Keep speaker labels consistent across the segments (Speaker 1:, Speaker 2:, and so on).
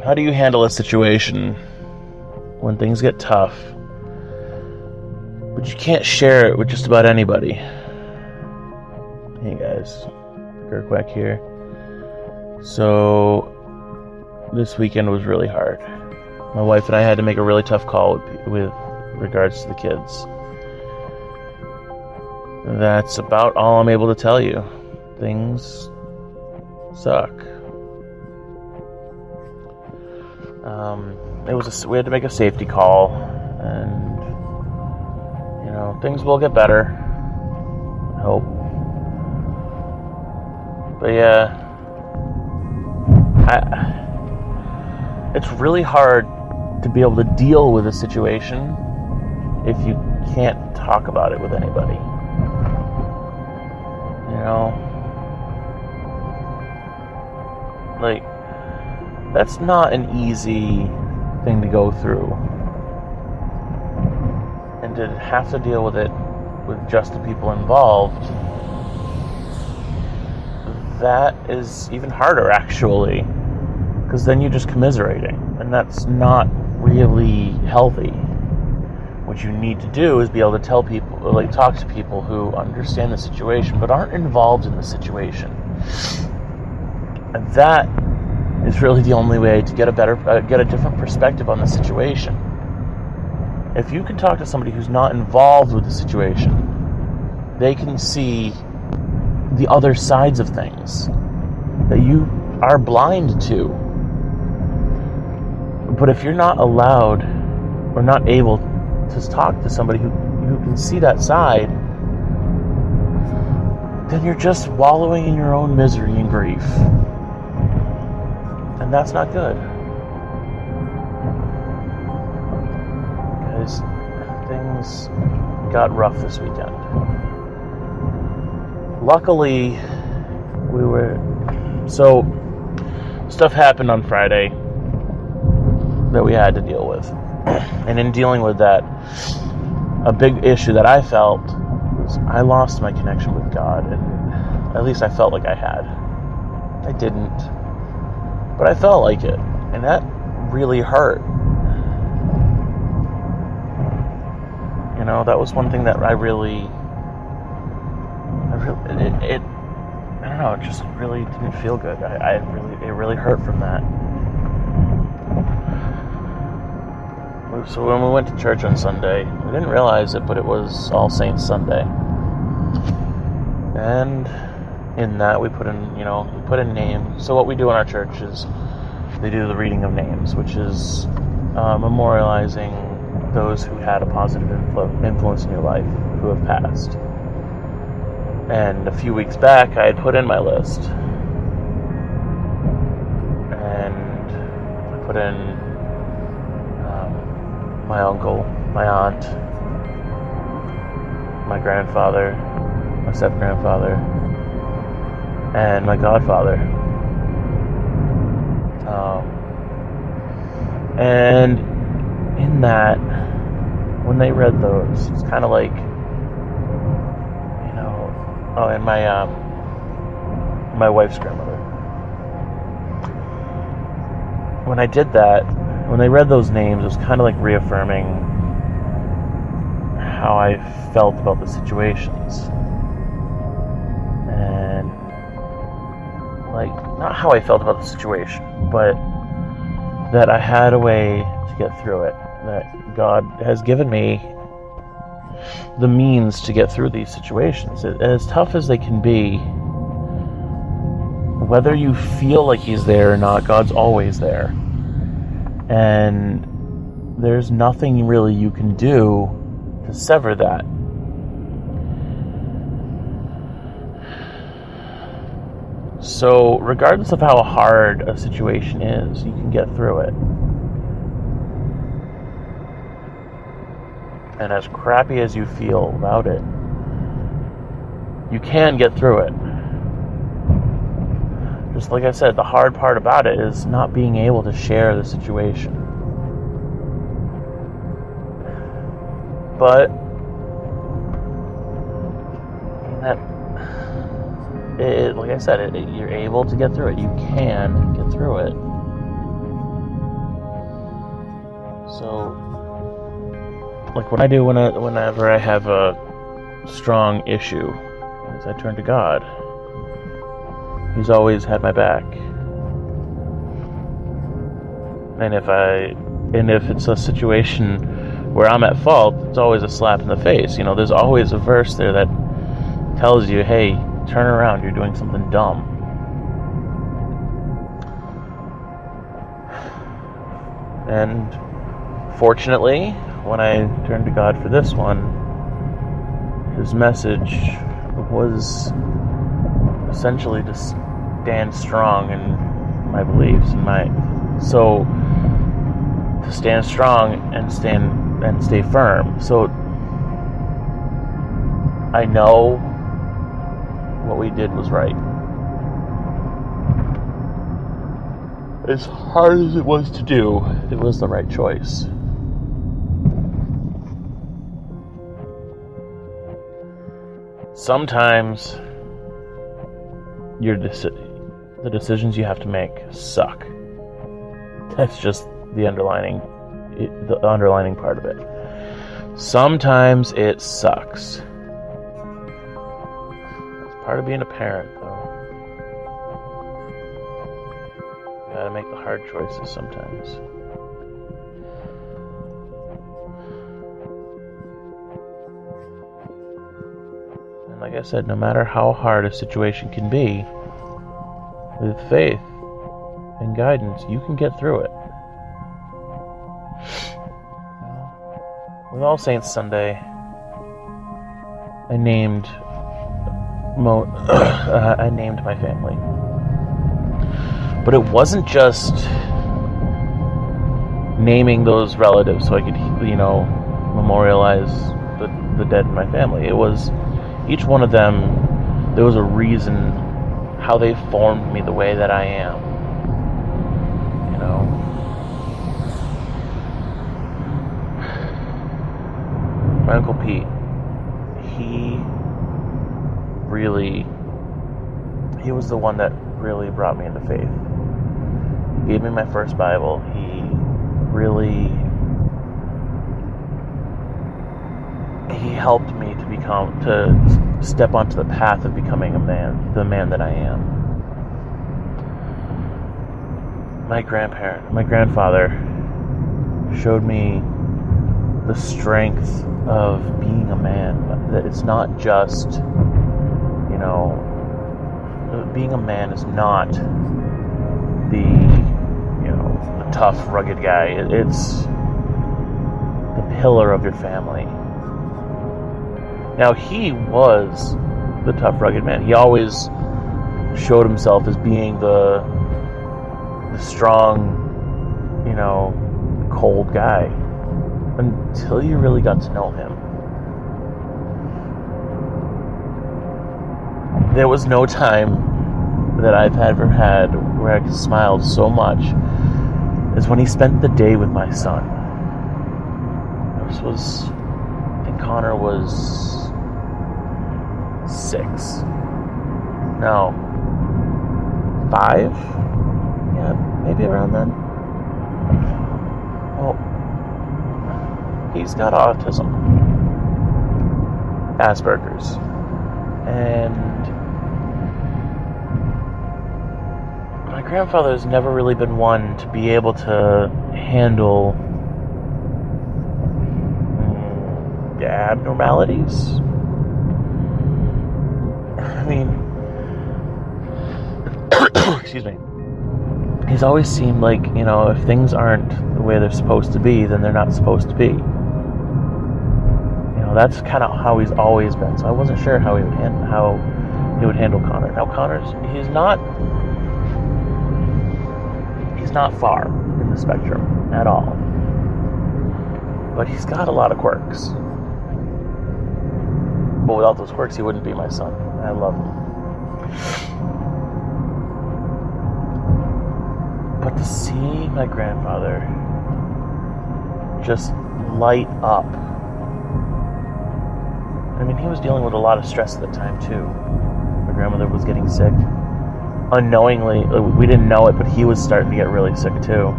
Speaker 1: how do you handle a situation when things get tough, but you can't share it with just about anybody? Hey guys, Gurquack here. So, this weekend was really hard. My wife and I had to make a really tough call with regards to the kids. That's about all I'm able to tell you. Things suck. We had to make a safety call, and things will get better. I hope. But yeah, it's really hard to be able to deal with a situation if you can't talk about it with anybody. That's not an easy thing to go through. And to have to deal with it with just the people involved, that is even harder, actually. Because then you're just commiserating, and that's not really healthy. What you need to do is be able to tell people, talk to people who understand the situation but aren't involved in the situation. And that is really the only way to get a different perspective on the situation. If you can talk to somebody who's not involved with the situation, they can see the other sides of things that you are blind to. But if you're not allowed or not able to talk to somebody who can see that side, then you're just wallowing in your own misery and grief. And that's not good. Guys, things got rough this weekend. Luckily, stuff happened on Friday that we had to deal with. And in dealing with that, a big issue that I felt was I lost my connection with God, and at least I felt like I had. I didn't, but I felt like it, and that really hurt. That was one thing that I don't know, it just really didn't feel good. It really hurt from that. So when we went to church on Sunday, we didn't realize it, but it was All Saints Sunday. And in that we put in names. So what we do in our church is they do the reading of names, which is memorializing those who had a positive influence in your life, who have passed. And a few weeks back, I had put in my list. And I put in my uncle, my aunt, my grandfather, my step-grandfather, and my godfather. And in that, when they read those, it's kind of like, and my wife's grandmother. When I did that, when they read those names, it was kind of like reaffirming how I felt about the situations. And, not how I felt about the situation, but that I had a way to get through it. That God has given me the means to get through these situations. As tough as they can be, whether you feel like He's there or not, God's always there. And there's nothing really you can do to sever that. So, regardless of how hard a situation is, you can get through it. And as crappy as you feel about it, you can get through it. Just like I said, the hard part about it is not being able to share the situation. But like I said, you're able to get through it. You can get through it. So, like whenever I have a strong issue, is I turn to God. He's always had my back. And if it's a situation where I'm at fault, it's always a slap in the face. There's always a verse there that tells you, hey, turn around, you're doing something dumb. And fortunately, when I turned to God for this one, his message was essentially to stand strong in my beliefs and so to stand strong and stay firm. So I know what we did was right. As hard as it was to do, it was the right choice. Sometimes the decisions you have to make suck. That's just the underlining part of it. Sometimes it sucks. It's part of being a parent, though. You gotta make the hard choices sometimes. And like I said, no matter how hard a situation can be, with faith and guidance, you can get through it. With All Saints Sunday, I named my family. But it wasn't just naming those relatives so I could, memorialize the dead in my family. It was each one of them, there was a reason how they formed me the way that I am. My Uncle Pete, he was the one that really brought me into faith. He gave me my first Bible. He helped me to step onto the path of becoming the man that I am. My grandfather showed me the strength of being a man. That it's not just, being a man is not the tough, rugged guy. It's the pillar of your family. Now, he was the tough, rugged man. He always showed himself as being the strong, cold guy, until you really got to know him. There was no time that I've ever had where I smiled so much as when he spent the day with my son. I think Connor was 6. No, 5? Yeah, maybe around then. Well, he's got autism, Asperger's, and my grandfather's never really been one to be able to handle abnormalities. I mean, excuse me. He's always seemed like, if things aren't the way they're supposed to be, then they're not supposed to be. That's kind of how he's always been. So I wasn't sure how he would handle Connor. Now he's not far in the spectrum at all. But he's got a lot of quirks. But without those quirks, he wouldn't be my son. I love him. But to see my grandfather just light up. I mean, he was dealing with a lot of stress at the time, too. My grandmother was getting sick. Unknowingly, we didn't know it, but he was starting to get really sick, too.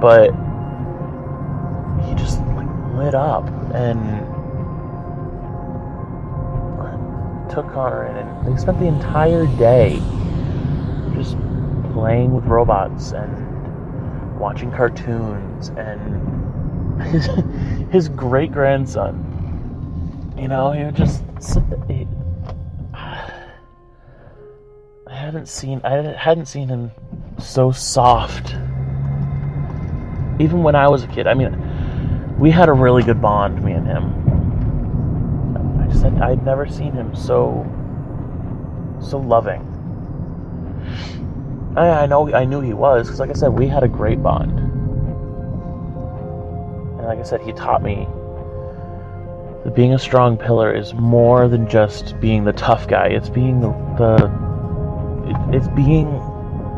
Speaker 1: But he just like lit up and took Connor in, and they spent the entire day just playing with robots and watching cartoons. And his great grandson, he would just I hadn't seen him so soft even when I was a kid. I mean, we had a really good bond, me and him. I'd never seen him so loving. I knew he was, because like I said, we had a great bond. And like I said, he taught me that being a strong pillar is more than just being the tough guy. It's being it's being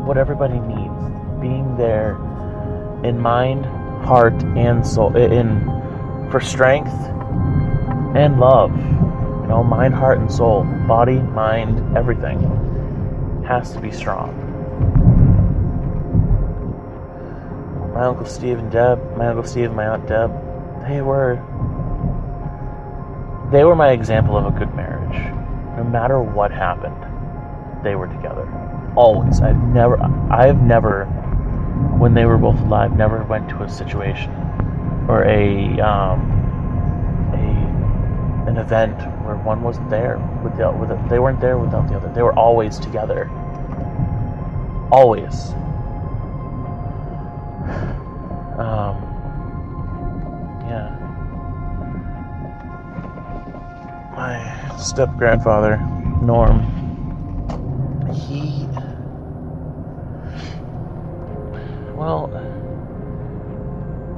Speaker 1: what everybody needs. Being there in mind, heart, and soul, for strength and love. Mind, heart, and soul. Body, mind, everything has to be strong. My Uncle Steve and my Aunt Deb, they were my example of a good marriage. No matter what happened, they were together. Always. I've never, when they were both alive, never went to a situation or an event where one wasn't there they weren't there without the other. They were always together. Always. Yeah. My step-grandfather, Norm,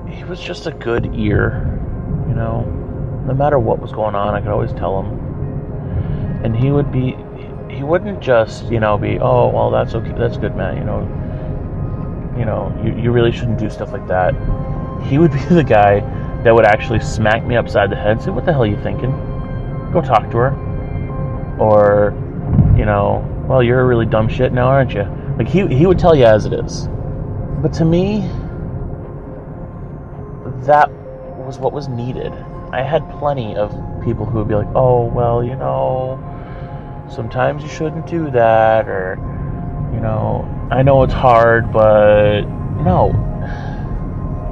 Speaker 1: he was just a good ear, No matter what was going on, I could always tell him. And he wouldn't just, be, oh, well, that's okay, that's good, man, you really shouldn't do stuff like that. He would be the guy that would actually smack me upside the head and say, what the hell are you thinking? Go talk to her. Or, well, you're a really dumb shit now, aren't you? Like, he would tell you as it is. But to me, that was what was needed. I had plenty of people who would be like, oh, well, sometimes you shouldn't do that, or, I know it's hard, but no.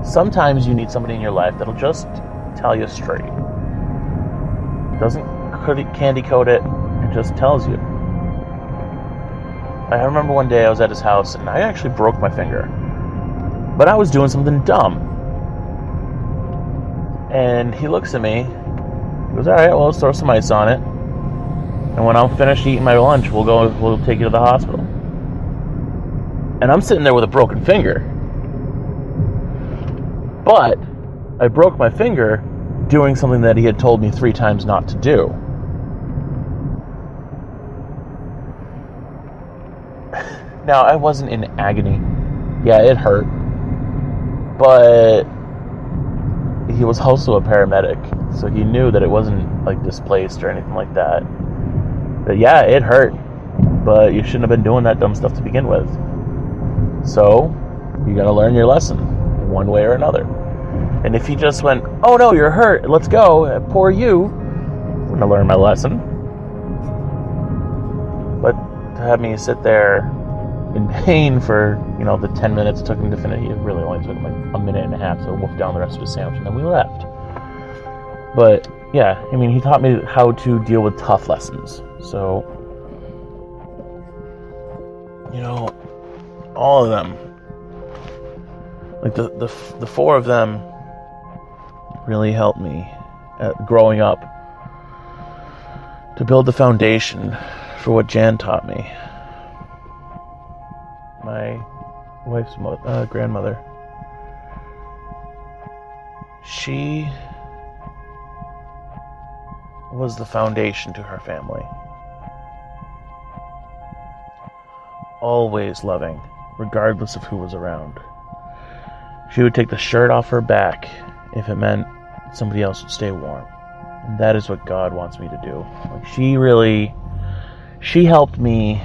Speaker 1: Sometimes you need somebody in your life that'll just tell you straight. Doesn't candy coat it, and just tells you. I remember one day I was at his house, and I actually broke my finger. But I was doing something dumb. And he looks at me, he goes, all right, well, let's throw some ice on it. And when I'm finished eating my lunch, we'll take you to the hospital. And I'm sitting there with a broken finger. But I broke my finger doing something that he had told me 3 times not to do. Now, I wasn't in agony. Yeah, it hurt. But he was also a paramedic, so he knew that it wasn't like displaced or anything like that. But yeah, it hurt, but you shouldn't have been doing that dumb stuff to begin with. So you gotta learn your lesson one way or another. And if he just went, oh no, you're hurt, let's go, poor you, I'm gonna learn my lesson. But to have me sit there in pain for, the 10 minutes it took him to finish, it really only took him like a minute and a half to wolf down the rest of his sandwich, and then we left. But yeah, he taught me how to deal with tough lessons. So, all of them, like the 4 of them really helped me growing up to build the foundation for what Jan taught me. My wife's grandmother. She was the foundation to her family. Always loving, regardless of who was around. She would take the shirt off her back if it meant somebody else would stay warm. And that is what God wants me to do. Like, she helped me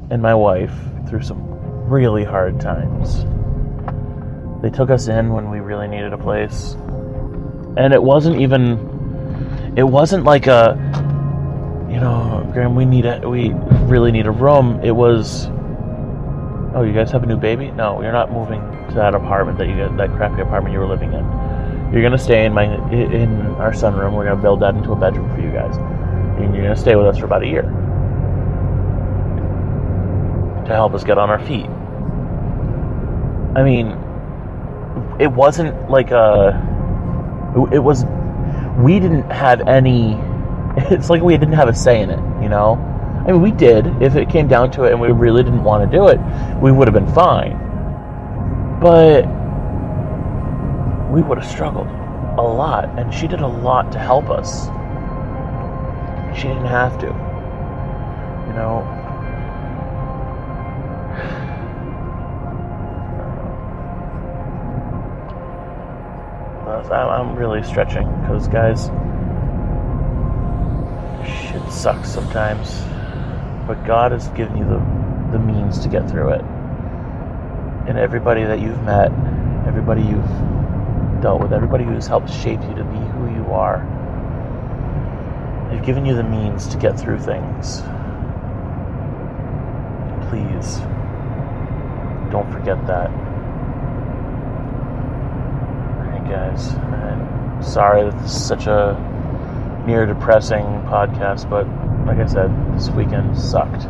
Speaker 1: and my wife through some really hard times. They took us in when we really needed a place. And it wasn't like a, Graham, we really need a room. It was, oh, you guys have a new baby? No, you're not moving to that apartment that crappy apartment you were living in. You're gonna stay in our sunroom. We're gonna build that into a bedroom for you guys. And you're gonna stay with us for about a year to help us get on our feet. I mean, it wasn't like we didn't have any, it's like we didn't have a say in it, I mean, we did. If it came down to it and we really didn't want to do it, we would have been fine. But we would have struggled a lot, and she did a lot to help us. She didn't have to, I'm really stretching, because guys, shit sucks sometimes, but God has given you the means to get through it. And everybody that you've met, everybody you've dealt with, everybody who's helped shape you to be who you are, they've given you the means to get through things. Please, don't forget that. Alright guys, I'm sorry that this is such a near depressing podcast, but like I said, this weekend sucked.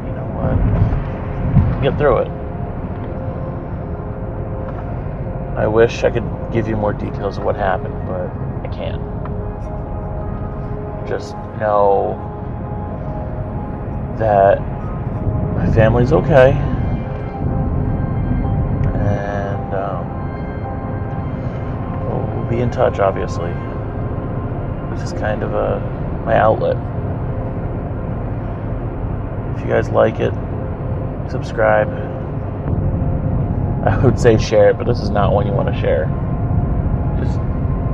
Speaker 1: You know what? Get through it. I wish I could give you more details of what happened, but I can't. Just know that my family's okay, and we'll be in touch, obviously. This is kind of my outlet. If you guys like it, subscribe. I would say share it, but this is not one you want to share. Just,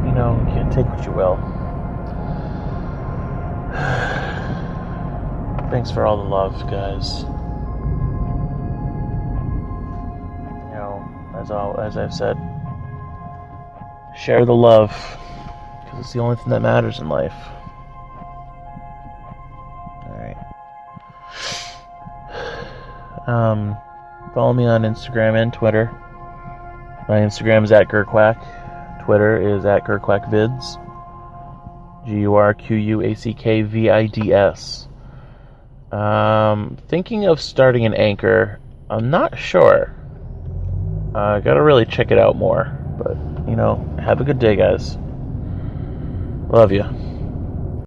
Speaker 1: you can take what you will. Thanks for all the love, guys. As I've said, share the love, because it's the only thing that matters in life. Alright. Follow me on Instagram and Twitter. My Instagram is @Gurquack. Twitter is @GurquackVids. GURQUACKVIDS. Thinking of starting an Anchor. I'm not sure. Gotta really check it out more. But, have a good day, guys. Love you.